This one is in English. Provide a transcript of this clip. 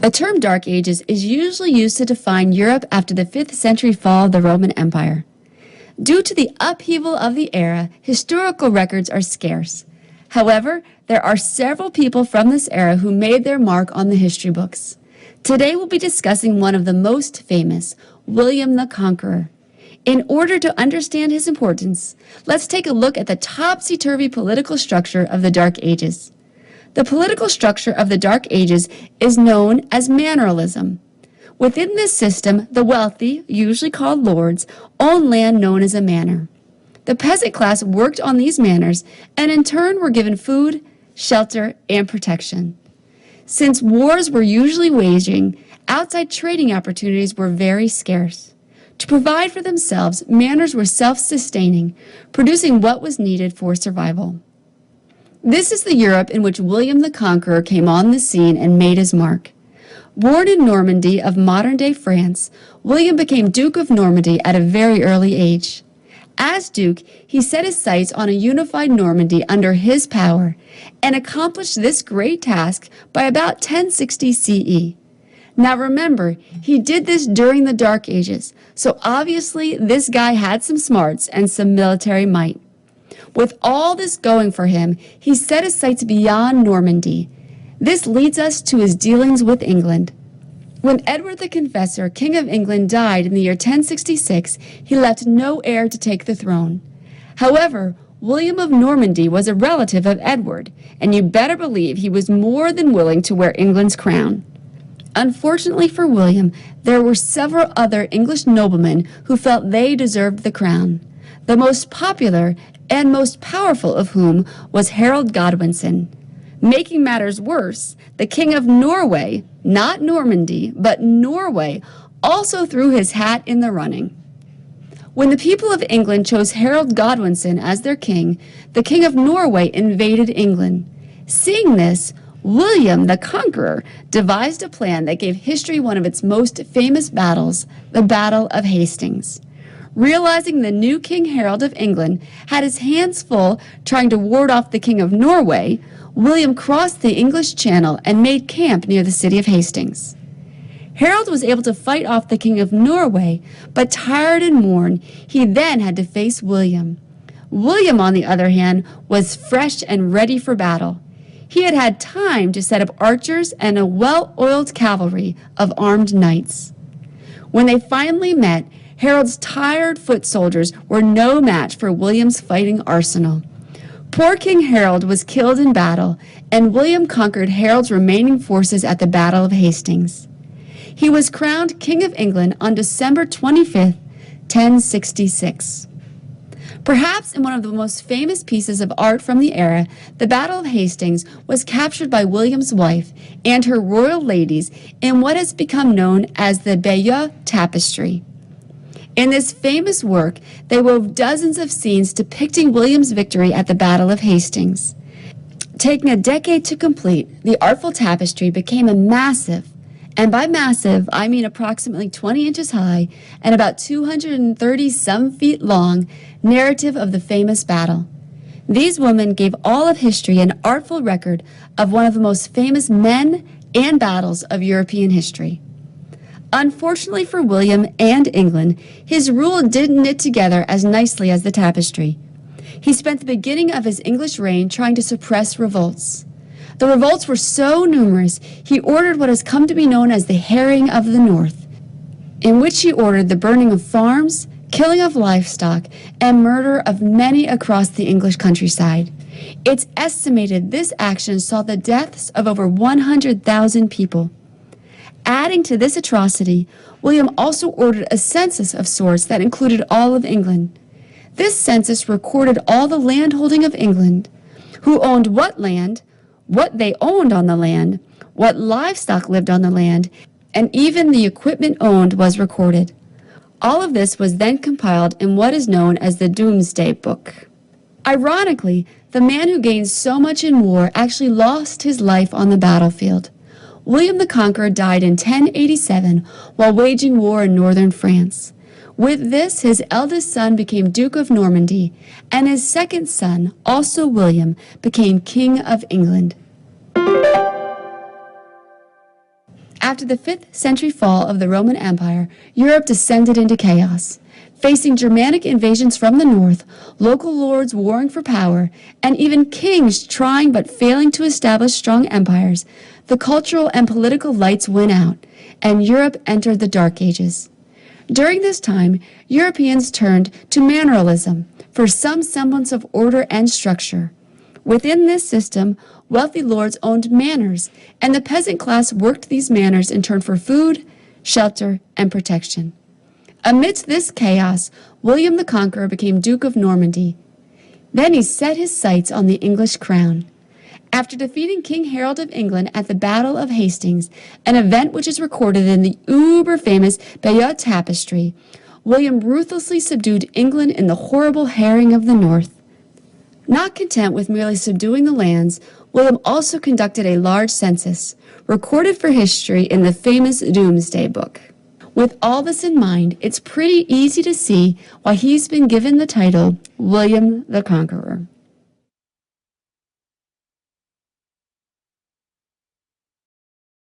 The term Dark Ages is usually used to define Europe after the 5th century fall of the Roman Empire. Due to the upheaval of the era, historical records are scarce. However, there are several people from this era who made their mark on the history books. Today we'll be discussing one of the most famous, William the Conqueror. In order to understand his importance, let's take a look at the topsy-turvy political structure of the Dark Ages. The political structure of the Dark Ages is known as manorialism. Within this system, the wealthy, usually called lords, owned land known as a manor. The peasant class worked on these manors and in turn were given food, shelter, and protection. Since wars were usually waging, outside trading opportunities were very scarce. To provide for themselves, manors were self-sustaining, producing what was needed for survival. This is the Europe in which William the Conqueror came on the scene and made his mark. Born in Normandy of modern-day France, William became Duke of Normandy at a very early age. As Duke, he set his sights on a unified Normandy under his power and accomplished this great task by about 1060 CE. Now remember, he did this during the Dark Ages, so obviously this guy had some smarts and some military might. With all this going for him, he set his sights beyond Normandy. This leads us to his dealings with England. When Edward the Confessor, King of England, died in the year 1066, he left no heir to take the throne. However, William of Normandy was a relative of Edward, and you better believe he was more than willing to wear England's crown. Unfortunately for William, there were several other English noblemen who felt they deserved the crown. The most popular and most powerful of whom was Harold Godwinson. Making matters worse, the King of Norway, not Normandy, but Norway, also threw his hat in the running. When the people of England chose Harold Godwinson as their king, the King of Norway invaded England. Seeing this, William the Conqueror devised a plan that gave history one of its most famous battles, the Battle of Hastings. Realizing the new King Harold of England had his hands full trying to ward off the King of Norway, William crossed the English Channel and made camp near the city of Hastings. Harold was able to fight off the King of Norway, but tired and worn, he then had to face William. William, on the other hand, was fresh and ready for battle. He had had time to set up archers and a well-oiled cavalry of armed knights. When they finally met, Harold's tired foot soldiers were no match for William's fighting arsenal. Poor King Harold was killed in battle, and William conquered Harold's remaining forces at the Battle of Hastings. He was crowned King of England on December 25th, 1066. Perhaps in one of the most famous pieces of art from the era, the Battle of Hastings was captured by William's wife and her royal ladies in what has become known as the Bayeux Tapestry. In this famous work, they wove dozens of scenes depicting William's victory at the Battle of Hastings. Taking a decade to complete, the artful tapestry became a massive, and by massive, I mean approximately 20 inches high and about 230 some feet long, narrative of the famous battle. These women gave all of history an artful record of one of the most famous men and battles of European history. Unfortunately for William and England, his rule didn't knit together as nicely as the tapestry. He spent the beginning of his English reign trying to suppress revolts. The revolts were so numerous, he ordered what has come to be known as the Harrying of the North, in which he ordered the burning of farms, killing of livestock, and murder of many across the English countryside. It's estimated this action saw the deaths of over 100,000 people. Adding to this atrocity, William also ordered a census of sorts that included all of England. This census recorded all the landholding of England, who owned what land, what they owned on the land, what livestock lived on the land, and even the equipment owned was recorded. All of this was then compiled in what is known as the Doomsday Book. Ironically, the man who gained so much in war actually lost his life on the battlefield. William the Conqueror died in 1087 while waging war in northern France. With this, his eldest son became Duke of Normandy, and his second son, also William, became King of England. After the 5th century fall of the Roman Empire, Europe descended into chaos. Facing Germanic invasions from the north, local lords warring for power, and even kings trying but failing to establish strong empires, the cultural and political lights went out, and Europe entered the Dark Ages. During this time, Europeans turned to manorialism for some semblance of order and structure. Within this system, wealthy lords owned manors, and the peasant class worked these manors in turn for food, shelter, and protection. Amidst this chaos, William the Conqueror became Duke of Normandy. Then he set his sights on the English crown. After defeating King Harold of England at the Battle of Hastings, an event which is recorded in the uber-famous Bayeux Tapestry, William ruthlessly subdued England in the horrible harrying of the North. Not content with merely subduing the lands, William also conducted a large census, recorded for history in the famous Doomsday Book. With all this in mind, it's pretty easy to see why he's been given the title William the Conqueror.